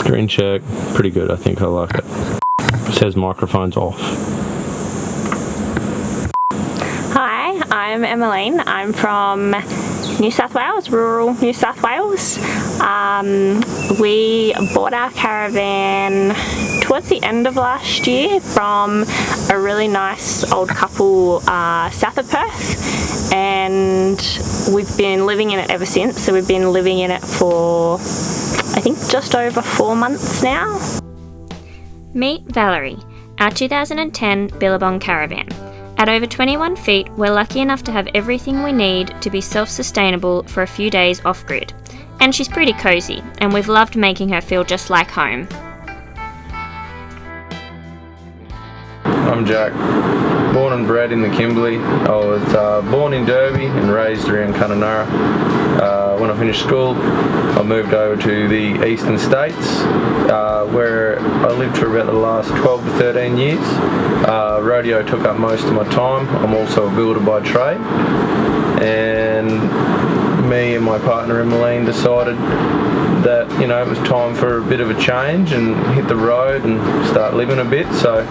Screen check, pretty good, I think I like it. It says microphone's off. Hi, I'm Emmeline. I'm from New South Wales, rural New South Wales. We bought our caravan towards the end of last year from a really nice old couple south of Perth, and we've been living in it ever since. So we've been living in it for, I think, just over 4 months now. Meet Valerie, our 2010 Billabong caravan. At over 21 feet, we're lucky enough to have everything we need to be self-sustainable for a few days off-grid. And she's pretty cozy, and we've loved making her feel just like home. I'm Jack, born and bred in the Kimberley. I was born in Derby and raised around Kununurra. When I finished school, I moved over to the eastern states, where I lived for about the last 12 to 13 years. Rodeo took up most of my time. I'm also a builder by trade, and me and my partner Emmeline decided that, you know, it was time for a bit of a change and hit the road and start living a bit. So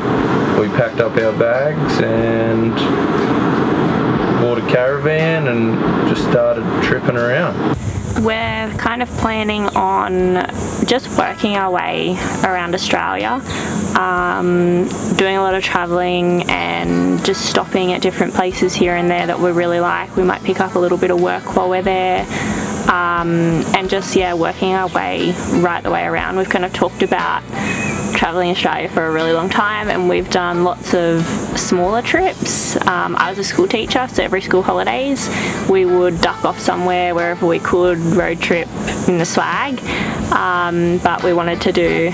we packed up our bags and bought a caravan and just started tripping around. We're kind of planning on just working our way around Australia, doing a lot of travelling and just stopping at different places here and there that we really like. We might pick up a little bit of work while we're there, and just, yeah, working our way right the way around. We've kind of talked about travelling Australia for a really long time, and we've done lots of smaller trips. I was a school teacher, so every school holidays we would duck off somewhere wherever we could, road trip in the swag, but we wanted to do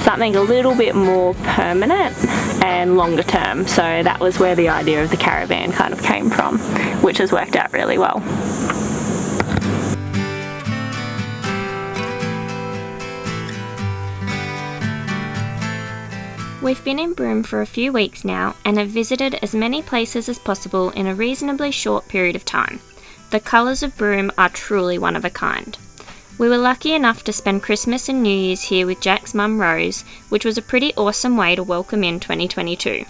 something a little bit more permanent and longer term, so that was where the idea of the caravan kind of came from, which has worked out really well. We've been in Broome for a few weeks now and have visited as many places as possible in a reasonably short period of time. The colours of Broome are truly one of a kind. We were lucky enough to spend Christmas and New Year's here with Jack's mum Rose, which was a pretty awesome way to welcome in 2022.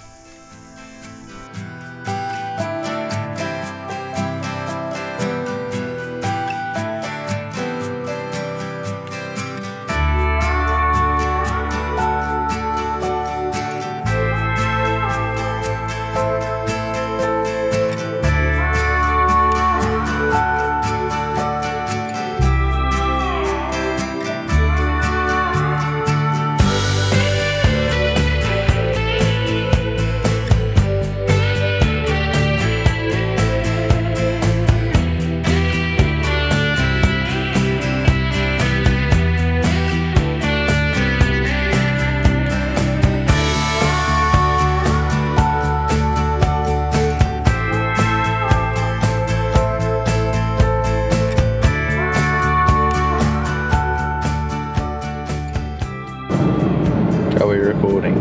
Are we recording?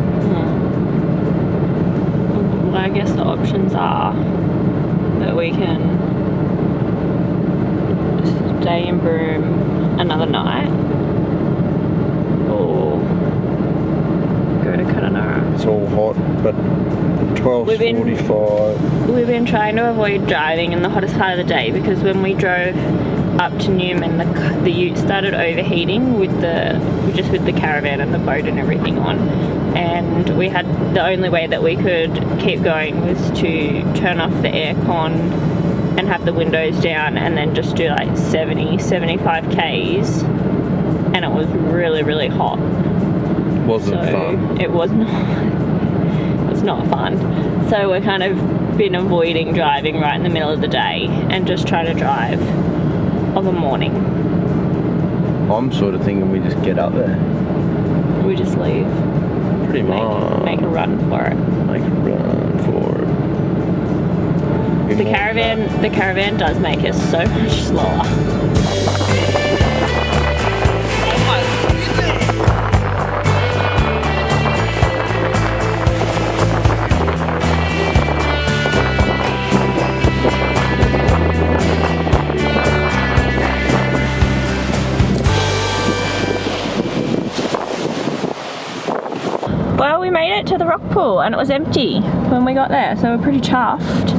Well, I guess the options are that we can stay in Broome another night or go to Kununurra. It's all hot, but 12:45. We've been trying to avoid driving in the hottest part of the day, because when we drove up to Newman, the ute started overheating with the caravan and the boat and everything on, and we had, the only way that we could keep going was to turn off the aircon and have the windows down and then just do like 75 k's, and it was really, really hot. Wasn't fun. It was not. It's not fun. So we're kind of been avoiding driving right in the middle of the day and just try to drive of a morning. I'm sort of thinking we just get up there. We just leave. Pretty much. Make a run for it. Make a run for it. The caravan does make us so much slower. Well, we made it to the rock pool and it was empty when we got there, so we're pretty chuffed.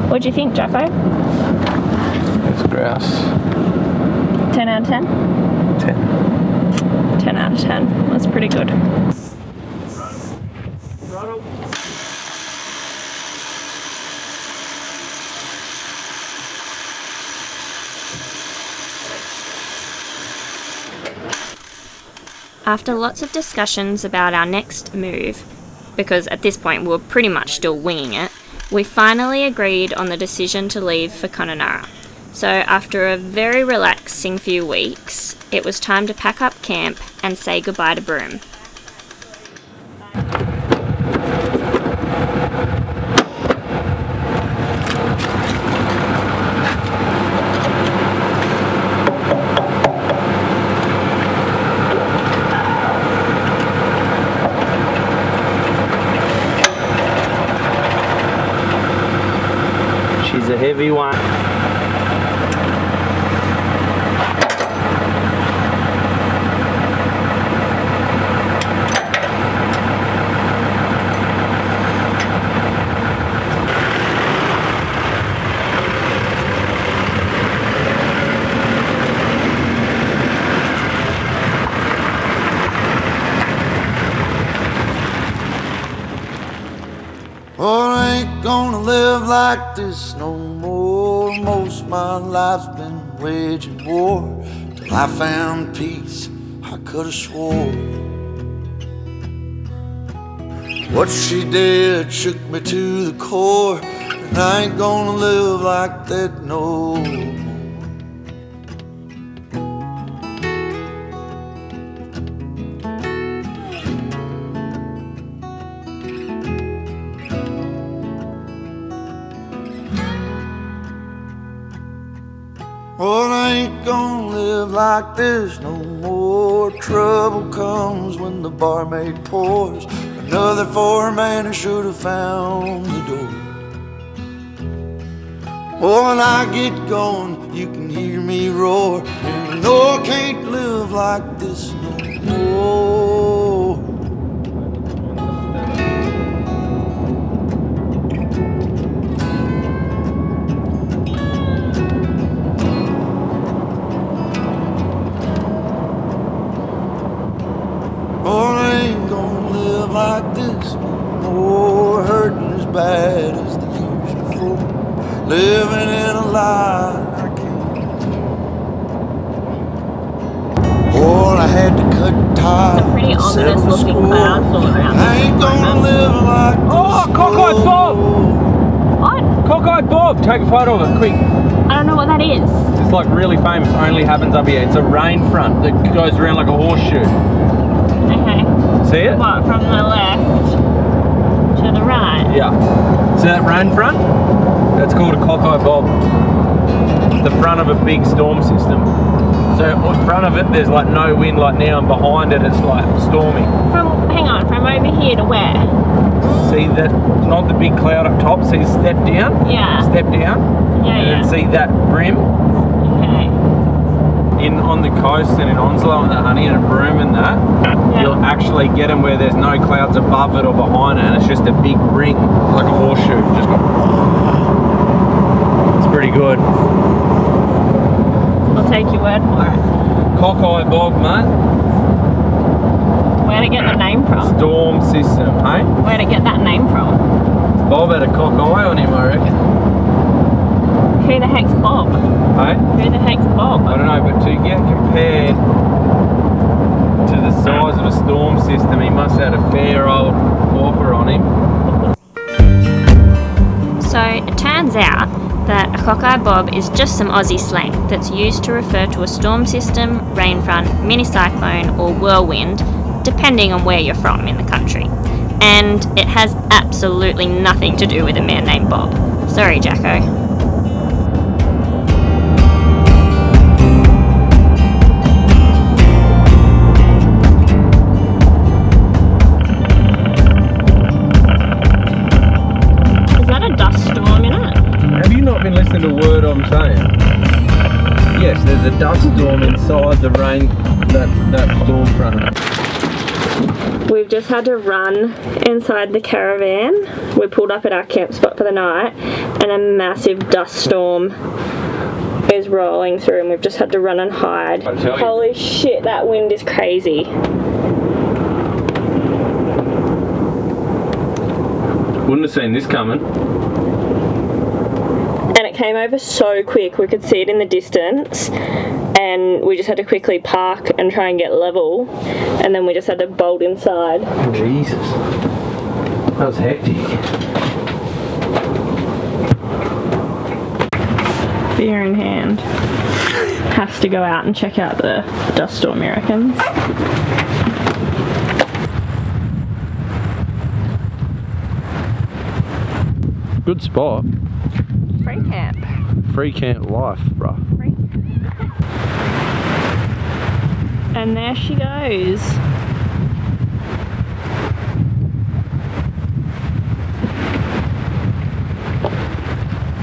What do you think, Jacko? It's grouse. 10 out of 10? 10. 10 out of 10. That's pretty good. After lots of discussions about our next move, because at this point we were pretty much still winging it, we finally agreed on the decision to leave for Kununurra. So after a very relaxing few weeks, it was time to pack up camp and say goodbye to Broome. She's a heavy one. Oh, I ain't gonna live like this no more. Most of my life's been waging war till I found peace. I could've swore what she did shook me to the core, and I ain't gonna live like that no more. Well, I ain't gonna live like this no more. Trouble comes when the barmaid pours another for a man who should have found the door. Oh, when I get going, you can hear me roar, and you know I can't live like this no more. Oh, I ain't gonna live like this no more, hurting as bad as the years before, living in a lie I can't. Oh, I had to cut ties. Pretty ominous looking clouds all around. I ain't gonna live like this. Oh, cockeyed Bob! What? Cockeyed Bob! Take a photo of it, quick. I don't know what that is. It's like really famous, only happens up here. It's a rain front that goes around like a horseshoe. Okay. See it? What, from the left to the right? Yeah. See that rain front? That's called a cockeyed Bob. The front of a big storm system. So in front of it, there's like no wind like now, and behind it, it's like stormy. Hang on, from over here to where? See that, not the big cloud up top, see step down? Yeah. Step down? Yeah, And then see that rim? Okay. On the coast and in Onslow and the Honey and Broome and that, you'll actually get them where there's no clouds above it or behind it, and it's just a big ring, like a horseshoe. Just go. It's pretty good. I'll take your word for it. Cockeyed Bob, mate. Where'd it get the name from? Storm system, hey? Where'd it get that name from? Bob had a cock eye on him, I reckon. Who the heck's Bob? Hey? Who the heck's Bob? I don't know, but to get compared to the size of a storm system, he must have had a fair old whopper on him. So it turns out that a cockeyed bob is just some Aussie slang that's used to refer to a storm system, rain front, mini cyclone or whirlwind, depending on where you're from in the country. And it has absolutely nothing to do with a man named Bob. Sorry, Jacko. Been listening to a word I'm saying. Yes, there's a dust storm inside the rain, that storm front. We've just had to run inside the caravan. We pulled up at our camp spot for the night and a massive dust storm is rolling through and we've just had to run and hide. Holy shit, that wind is crazy. Wouldn't have seen this coming. And it came over so quick, we could see it in the distance and we just had to quickly park and try and get level and then we just had to bolt inside. Jesus. That was hectic. Beer in hand. Has to go out and check out the dust storm, he reckons. Good spot. Free camp. Free camp life, bruh. And there she goes.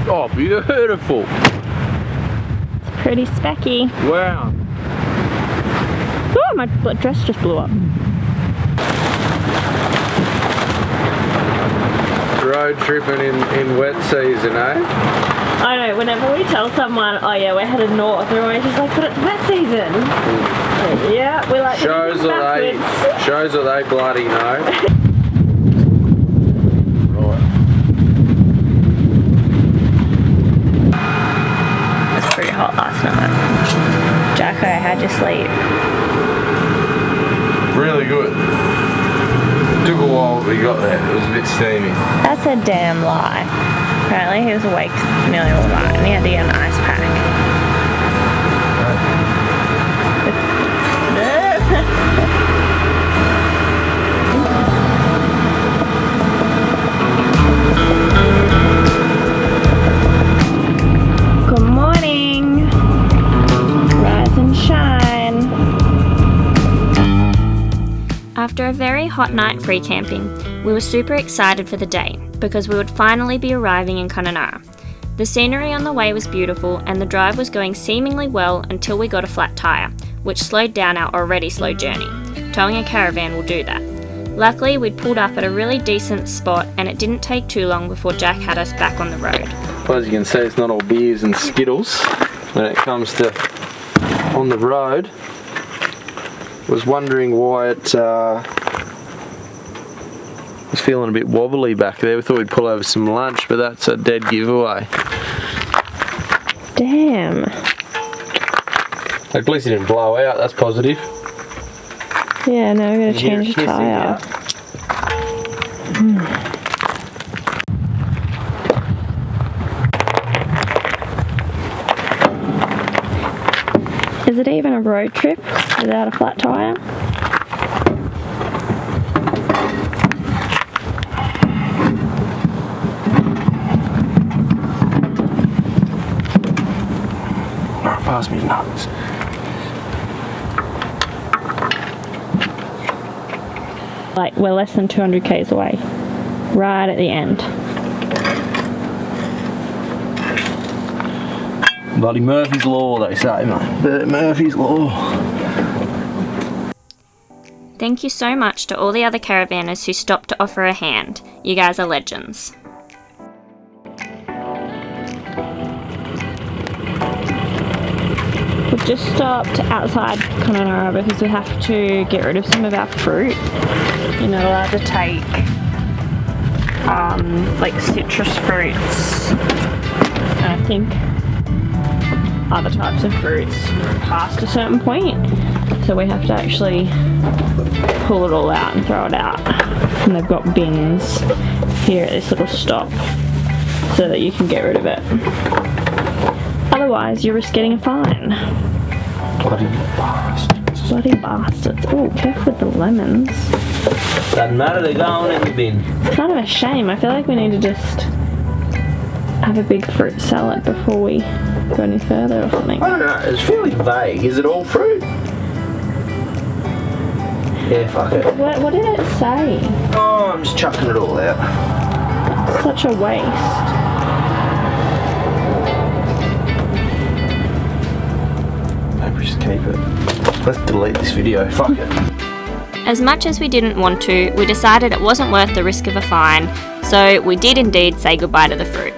Oh, beautiful. It's pretty specky. Wow. Oh, my dress just blew up. Road tripping in wet season, eh? I know, whenever we tell someone, oh yeah, we're headed north, they're always just like, but it's wet season. Yeah, we like shows that they bloody know. Right. It was pretty hot last night. Jacko, how'd you sleep? Really good. Took a while, but we got there. It was a bit steamy. That's a damn lie. Apparently he was awake nearly all night and he had to get an ice pack. Good morning. Rise and shine. After a very hot night free camping, we were super excited for the day because we would finally be arriving in Kununurra. The scenery on the way was beautiful and the drive was going seemingly well until we got a flat tyre, which slowed down our already slow journey. Towing a caravan will do that. Luckily, we'd pulled up at a really decent spot and it didn't take too long before Jack had us back on the road. Well, as you can see, it's not all beers and skittles when it comes to on the road. Was wondering why it was feeling a bit wobbly back there. We thought we'd pull over some lunch, but that's a dead giveaway. Damn. At least it didn't blow out, that's positive. Yeah, now we're going to change the tyre. Is it even a road trip without a flat tyre? Pass me nuts. Like, we're less than 200 k's away. Right at the end. Bloody Murphy's Law, they say, mate. Murphy's Law. Thank you so much to all the other caravanners who stopped to offer a hand. You guys are legends. We've just stopped outside Kununurra because we have to get rid of some of our fruit. You're not allowed to take like citrus fruits and I think other types of fruits past a certain point. So we have to actually pull it all out and throw it out. And they've got bins here at this little stop so that you can get rid of it. Otherwise, you risk getting a fine. Bloody bastards. Bloody bastards. Oh, careful with the lemons. Doesn't matter, they're going in the bin. It's kind of a shame. I feel like we need to just have a big fruit salad before we go any further or something. I don't know, it's fairly vague. Is it all fruit? Yeah, fuck it. What did it say? Oh, I'm just chucking it all out. Such a waste. Maybe just keep it. Let's delete this video. Fuck it. As much as we didn't want to, we decided it wasn't worth the risk of a fine, so we did indeed say goodbye to the fruit.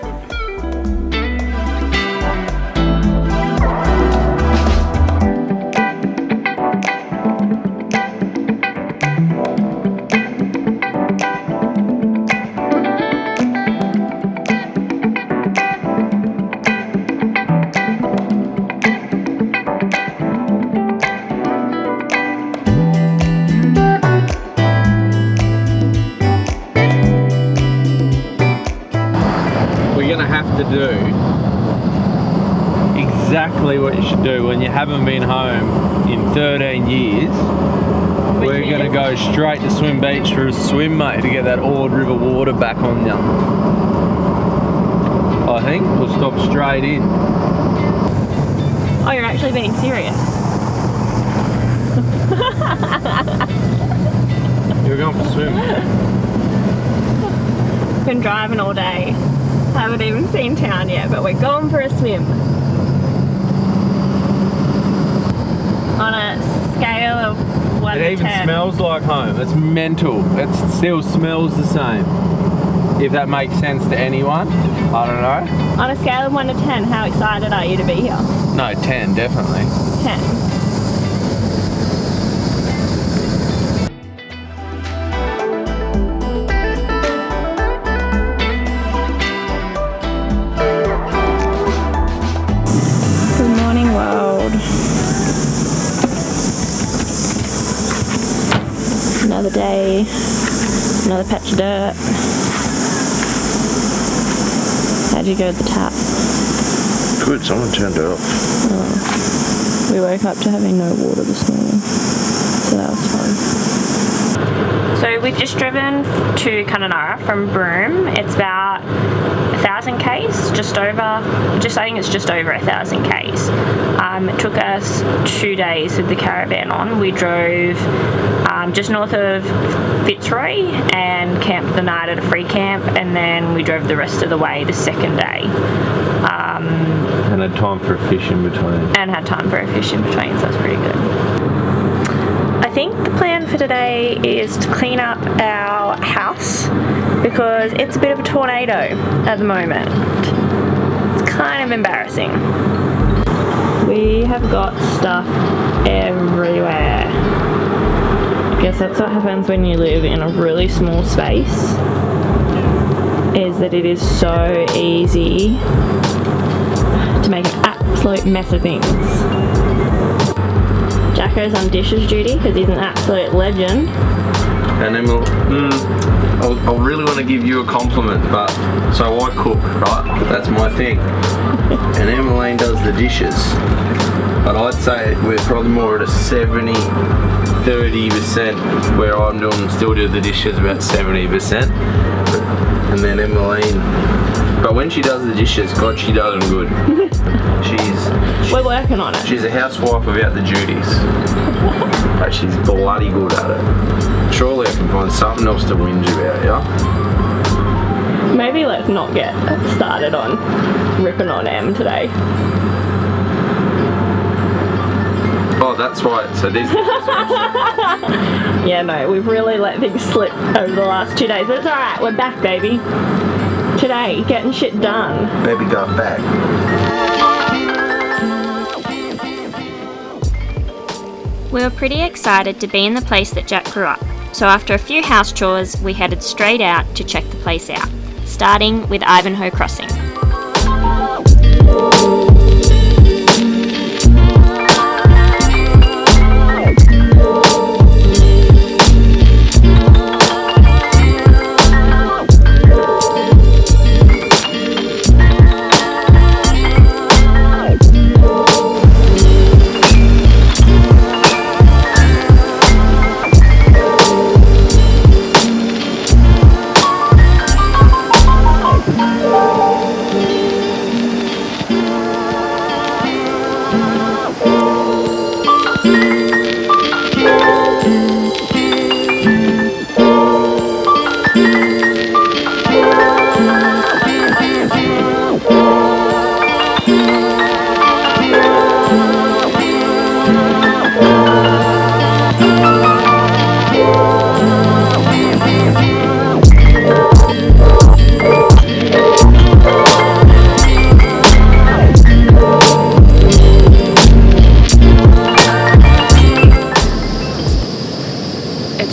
To do exactly what you should do when you haven't been home in 13 years. We're going to go straight to Swim Beach for a swim, mate, to get that Ord River water back on you. I think we'll stop straight in. Oh, you're actually being serious? You're going for a swim. Been driving all day. Haven't even seen town yet, but we're going for a swim. On a scale of 1 to 10. It even smells like home. It's mental. It still smells the same. If that makes sense to anyone, I don't know. On a scale of 1 to 10, how excited are you to be here? No, 10, definitely. 10. Another day, another patch of dirt. How'd you go with the tap? Good, someone turned it off. Oh. We woke up to having no water this morning, so that was fun. So we've just driven to Kununurra from Broome. It's about 1,000 k's, I think it's just over 1,000 k's. It took us 2 days with the caravan on. We drove just north of Fitzroy and camped the night at a free camp, and then we drove the rest of the way the second day. And had time for a fish in between. So that's pretty good. I think the plan for today is to clean up our house because it's a bit of a tornado at the moment. It's kind of embarrassing. We have got stuff everywhere. I guess that's what happens when you live in a really small space, is that it is so easy to make an absolute mess of things. Jacko's on dishes duty because he's an absolute legend. And then I really want to give you a compliment, but so I cook, right? That's my thing. And Emmeline does the dishes. But I'd say we're probably more at a 70-30%, where I'm still do the dishes about 70%. And then Emmeline, but when she does the dishes, God, she does them good. We're working on it. She's a housewife without the duties. But she's bloody good at it. Surely I can find something else to whinge about, yeah? Maybe let's not get started on ripping on Em today. Oh, that's right. So these Yeah, no, we've really let things slip over the last 2 days, but it's alright, we're back, baby. Today, getting shit done. Baby got back. We were pretty excited to be in the place that Jack grew up, so after a few house chores, we headed straight out to check the place out, starting with Ivanhoe Crossing.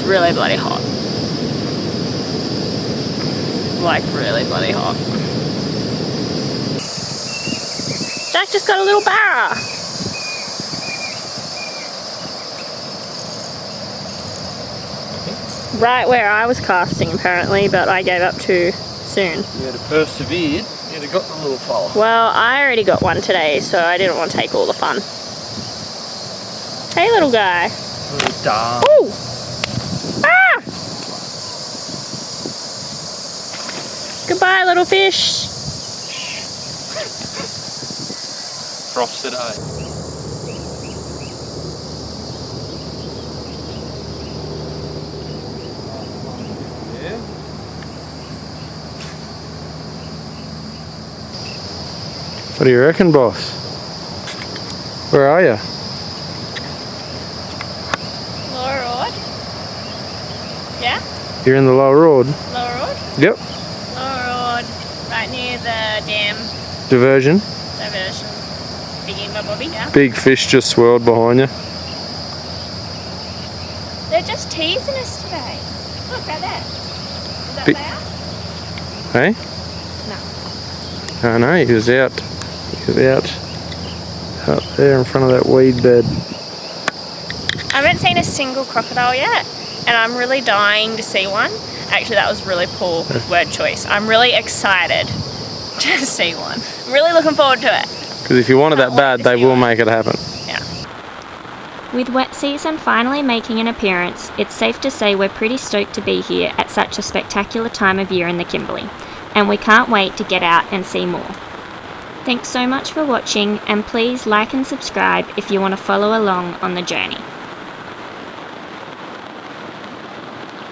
really bloody hot. Like really bloody hot. Jack just got a little barra. Right where I was casting apparently, but I gave up too soon. You had to persevered, you'd have got the little fella. Well, I already got one today, so I didn't want to take all the fun. Hey little guy. Little darling. Ooh! Ah! Goodbye little fish. Frost today. What do you reckon, boss? Where are you? Lower Rod. Yeah? You're in the lower road. Lower Rod? Yep. Lower Rod. Right near the dam Diversion. diversion. Big Emma Bobby, yeah? Big fish just swirled behind you. They're just teasing us today. Look right there. Is that Big- there? Hey? No. I know, he was out. He was out up there in front of that weed bed. I haven't seen a single crocodile yet, and I'm really dying to see one. Actually, that was really poor word choice. I'm really excited to see one. I'm really looking forward to it. Because if you wanted that Can't bad, wait to they see will one. make it happen. Yeah. With wet season finally making an appearance, it's safe to say we're pretty stoked to be here at such a spectacular time of year in the Kimberley, and we can't wait to get out and see more. Thanks so much for watching, and please like and subscribe if you want to follow along on the journey.